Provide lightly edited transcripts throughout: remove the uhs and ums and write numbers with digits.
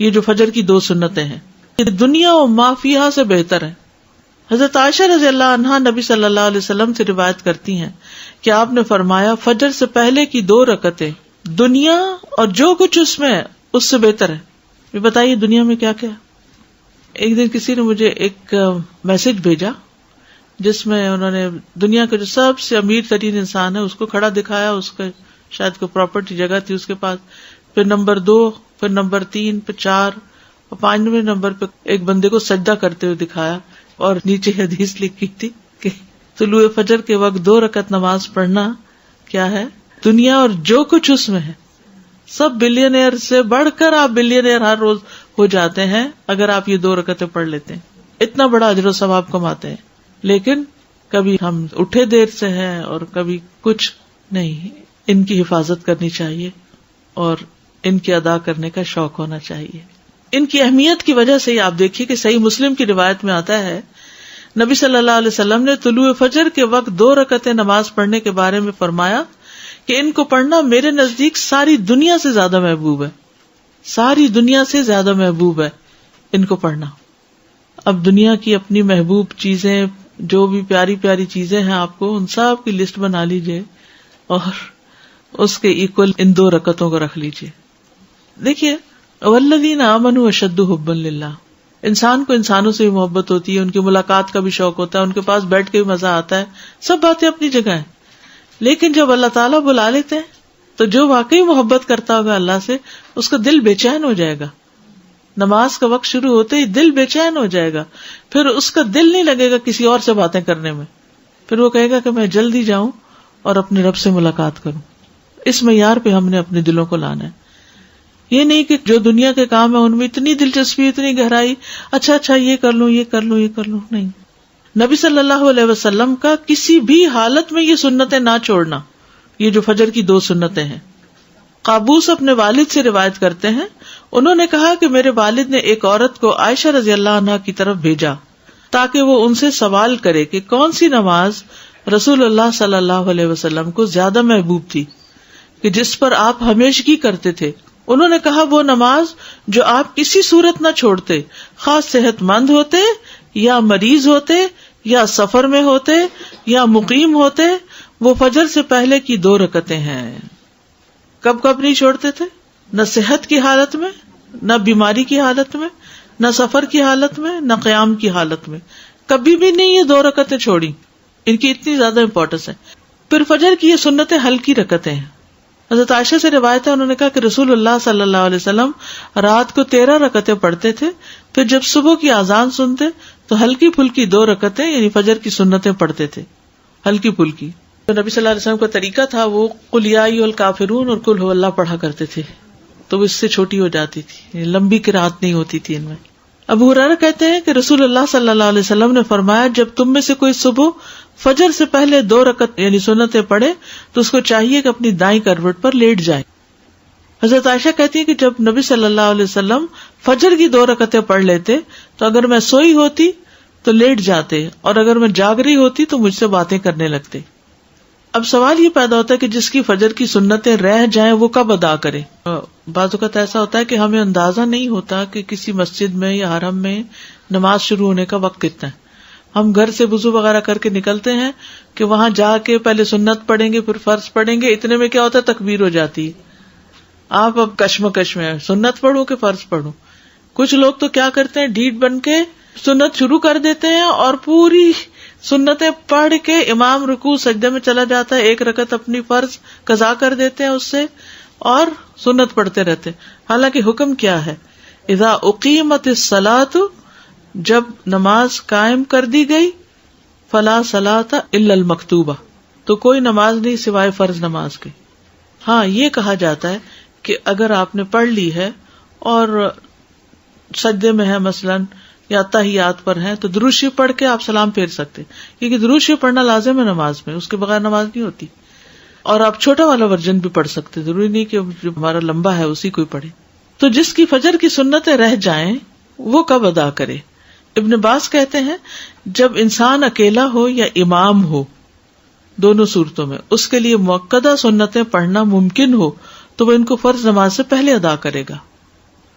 یہ جو فجر کی 2 سنتیں ہیں یہ دنیا و ما فیہا سے بہتر ہے. حضرت عائشہ رضی اللہ عنہا نبی صلی اللہ علیہ وسلم سے روایت کرتی ہیں کہ آپ نے فرمایا فجر سے پہلے کی 2 رکعتیں دنیا اور جو کچھ اس میں ہے اس سے بہتر ہے. یہ بتائیے دنیا میں کیا کیا. ایک دن کسی نے مجھے ایک میسج بھیجا جس میں انہوں نے دنیا کا جو سب سے امیر ترین انسان ہے اس کو کھڑا دکھایا, اس کا شاید کوئی پراپرٹی جگہ تھی اس کے پاس, پھر نمبر 2, پھر نمبر 3, پھر 4 اور 5ویں نمبر پہ ایک بندے کو سجدہ کرتے ہوئے دکھایا, اور نیچے حدیث لکھی تھی کہ طلوع فجر کے وقت 2 رکعت نماز پڑھنا کیا ہے, دنیا اور جو کچھ اس میں ہے. سب بلینئر سے بڑھ کر آپ بلینئر ہر روز ہو جاتے ہیں اگر آپ یہ 2 رکعتیں پڑھ لیتے ہیں. اتنا بڑا اجر و ثواب کماتے ہیں. لیکن کبھی ہم اٹھے دیر سے ہیں اور کبھی کچھ نہیں. ان کی حفاظت کرنی چاہیے اور ان کی ادا کرنے کا شوق ہونا چاہیے. ان کی اہمیت کی وجہ سے ہی آپ دیکھیے کہ صحیح مسلم کی روایت میں آتا ہے نبی صلی اللہ علیہ وسلم نے طلوع فجر کے وقت 2 رکعتیں نماز پڑھنے کے بارے میں فرمایا کہ ان کو پڑھنا میرے نزدیک ساری دنیا سے زیادہ محبوب ہے. ساری دنیا سے زیادہ محبوب ہے ان کو پڑھنا. اب دنیا کی اپنی محبوب چیزیں, جو بھی پیاری پیاری چیزیں ہیں آپ کو, ان سب کی لسٹ بنا لیجئے اور اس کے ایکول ان 2 رکعتوں کو رکھ لیجئے. دیکھیے والذین آمنوا اشد حبا للہ, انسان کو انسانوں سے بھی محبت ہوتی ہے, ان کی ملاقات کا بھی شوق ہوتا ہے, ان کے پاس بیٹھ کے بھی مزہ آتا ہے, سب باتیں اپنی جگہ ہیں. لیکن جب اللہ تعالیٰ بلا لیتے ہیں تو جو واقعی محبت کرتا ہوگا اللہ سے اس کا دل بے چین ہو جائے گا. نماز کا وقت شروع ہوتے ہی دل بے چین ہو جائے گا, پھر اس کا دل نہیں لگے گا کسی اور سے باتیں کرنے میں, پھر وہ کہے گا کہ میں جلدی جاؤں اور اپنے رب سے ملاقات کروں. اس معیار پہ ہم نے اپنے دلوں کو لانا ہے. یہ نہیں کہ جو دنیا کے کام ہے ان میں اتنی دلچسپی, اتنی گہرائی, اچھا یہ کر لوں, یہ کر لوں, یہ کر لوں, نہیں. نبی صلی اللہ علیہ وسلم کا کسی بھی حالت میں یہ سنتیں نہ چھوڑنا, یہ جو فجر کی 2 سنتیں ہیں. قابوس اپنے والد سے روایت کرتے ہیں, انہوں نے کہا کہ میرے والد نے ایک عورت کو عائشہ رضی اللہ عنہا کی طرف بھیجا تاکہ وہ ان سے سوال کرے کہ کون سی نماز رسول اللہ صلی اللہ علیہ وسلم کو زیادہ محبوب تھی کہ جس پر آپ ہمیشگی کرتے تھے. انہوں نے کہا وہ نماز جو آپ کسی صورت نہ چھوڑتے, خاص صحت مند ہوتے یا مریض ہوتے یا سفر میں ہوتے یا مقیم ہوتے, وہ فجر سے پہلے کی 2 رکعتیں ہیں. کب کب نہیں چھوڑتے تھے؟ نہ صحت کی حالت میں, نہ بیماری کی حالت میں, نہ سفر کی حالت میں, نہ قیام کی حالت میں, کبھی بھی نہیں یہ 2 رکعتیں چھوڑی. ان کی اتنی زیادہ امپورٹنس ہے. پھر فجر کی یہ سنتیں ہلکی رکعتیں ہیں. حضرت عائشہ سے روایت ہے, انہوں نے کہا کہ رسول اللہ صلی اللہ علیہ وسلم رات کو 13 رکعتیں پڑھتے تھے, پھر جب صبح کی اذان سنتے تو ہلکی پھلکی 2 رکعتیں یعنی فجر کی سنتیں پڑھتے تھے, ہلکی پھلکی. تو نبی صلی اللہ علیہ وسلم کا طریقہ تھا, وہ قل یا ایھا الکافرون اور قل ھو اللہ پڑھا کرتے تھے, تو وہ اس سے چھوٹی ہو جاتی تھی, لمبی قرات نہیں ہوتی تھی ان میں. ابو ہریرہ کہتے ہیں کہ رسول اللہ صلی اللہ علیہ وسلم نے فرمایا جب تم میں سے کوئی صبح فجر سے پہلے 2 رکعت یعنی سنتیں پڑھے تو اس کو چاہیے کہ اپنی دائیں کروٹ پر لیٹ جائے. حضرت عائشہ کہتی ہے کہ جب نبی صلی اللہ علیہ وسلم فجر کی 2 رکعتیں پڑھ لیتے تو اگر میں سوئی ہوتی تو لیٹ جاتے, اور اگر میں جاگ رہی ہوتی تو مجھ سے باتیں کرنے لگتے. اب سوال یہ پیدا ہوتا ہے کہ جس کی فجر کی سنتیں رہ جائیں وہ کب ادا کرے. بعض اوقات ایسا ہوتا ہے کہ ہمیں اندازہ نہیں ہوتا کہ کسی مسجد میں یا حرم میں نماز شروع ہونے کا وقت کتنا ہے. ہم گھر سے وضو وغیرہ کر کے نکلتے ہیں کہ وہاں جا کے پہلے سنت پڑھیں گے پھر فرض پڑھیں گے, اتنے میں کیا ہوتا ہے تکبیر ہو جاتی ہے. آپ اب کشمکش میں سنت پڑھوں کہ فرض پڑھوں. کچھ لوگ تو کیا کرتے ہیں ڈھیٹ بن کے سنت شروع کر دیتے ہیں اور پوری سنتیں پڑھ کے امام رکوع سجدے میں چلا جاتا ہے, 1 رکعت اپنی فرض قضا کر دیتے ہیں اس سے اور سنت پڑھتے رہتے. حالانکہ حکم کیا ہے, اذا اقیمت الصلاۃ, جب نماز قائم کر دی گئی, فلا صلاۃ الا المکتوبہ, تو کوئی نماز نہیں سوائے فرض نماز کے. ہاں یہ کہا جاتا ہے کہ اگر آپ نے پڑھ لی ہے اور سجدے میں ہے مثلاً یا تحیات پر ہیں تو درود شریف پڑھ کے آپ سلام پھیر سکتے, کیونکہ درود شریف پڑھنا لازم ہے نماز میں, اس کے بغیر نماز نہیں ہوتی. اور آپ چھوٹا والا ورژن بھی پڑھ سکتے, ضروری نہیں کہ جو ہمارا لمبا ہے اسی کو پڑھے. تو جس کی فجر کی سنتیں رہ جائیں وہ کب ادا کرے. ابن باز کہتے ہیں جب انسان اکیلا ہو یا امام ہو, دونوں صورتوں میں اس کے لیے مؤکدہ سنتیں پڑھنا ممکن ہو تو وہ ان کو فرض نماز سے پہلے ادا کرے گا.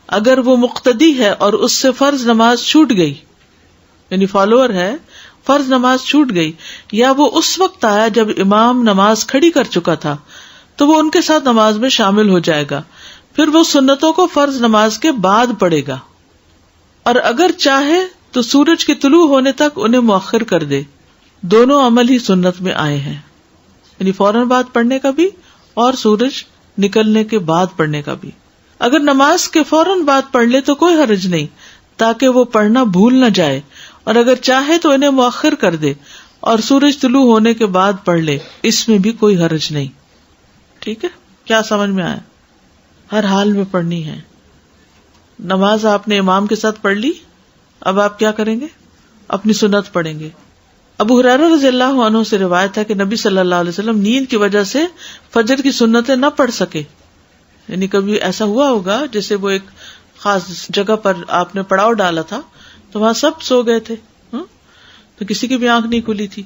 اگر وہ مقتدی ہے اور اس سے فرض نماز چھوٹ گئی، یعنی فالوور ہے، فرض نماز چھوٹ گئی، یا وہ اس وقت آیا جب امام نماز کھڑی کر چکا تھا، تو وہ ان کے ساتھ نماز میں شامل ہو جائے گا، پھر وہ سنتوں کو فرض نماز کے بعد پڑھے گا، اور اگر چاہے تو سورج کے طلوع ہونے تک انہیں مؤخر کر دے۔ دونوں عمل ہی سنت میں آئے ہیں، یعنی فوراً بعد پڑھنے کا بھی اور سورج نکلنے کے بعد پڑھنے کا بھی۔ اگر نماز کے فوراً بعد پڑھ لے تو کوئی حرج نہیں، تاکہ وہ پڑھنا بھول نہ جائے، اور اگر چاہے تو انہیں مؤخر کر دے اور سورج طلوع ہونے کے بعد پڑھ لے، اس میں بھی کوئی حرج نہیں۔ ٹھیک ہے، کیا سمجھ میں آیا؟ ہر حال میں پڑھنی ہے۔ نماز آپ نے امام کے ساتھ پڑھ لی، اب آپ کیا کریں گے؟ اپنی سنت پڑھیں گے۔ ابو ہریرہ رضی اللہ عنہ سے روایت ہے کہ نبی صلی اللہ علیہ وسلم نیند کی وجہ سے فجر کی سنتیں نہ پڑھ سکے، یعنی کبھی ایسا ہوا ہوگا جیسے وہ ایک خاص جگہ پر آپ نے پڑاؤ ڈالا تھا تو وہاں سب سو گئے تھے، تو کسی کی بھی آنکھ نہیں کھلی تھی،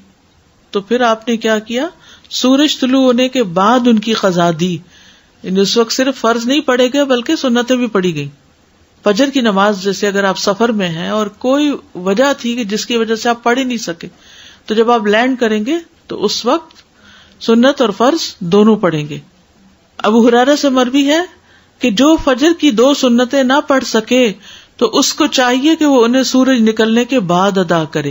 تو پھر آپ نے کیا کیا؟ سورج طلوع ہونے کے بعد ان کی قضا دی، یعنی اس وقت صرف فرض نہیں پڑھے گئے بلکہ سنتیں بھی پڑھی گئی۔ فجر کی نماز جیسے اگر آپ سفر میں ہیں اور کوئی وجہ تھی کہ جس کی وجہ سے آپ پڑھ ہی نہیں سکے، تو جب آپ لینڈ کریں گے تو اس وقت سنت اور فرض دونوں پڑھیں گے۔ ابو ہریرہ سے مروی ہے کہ جو فجر کی 2 سنتیں نہ پڑھ سکے تو اس کو چاہیے کہ وہ انہیں سورج نکلنے کے بعد ادا کرے۔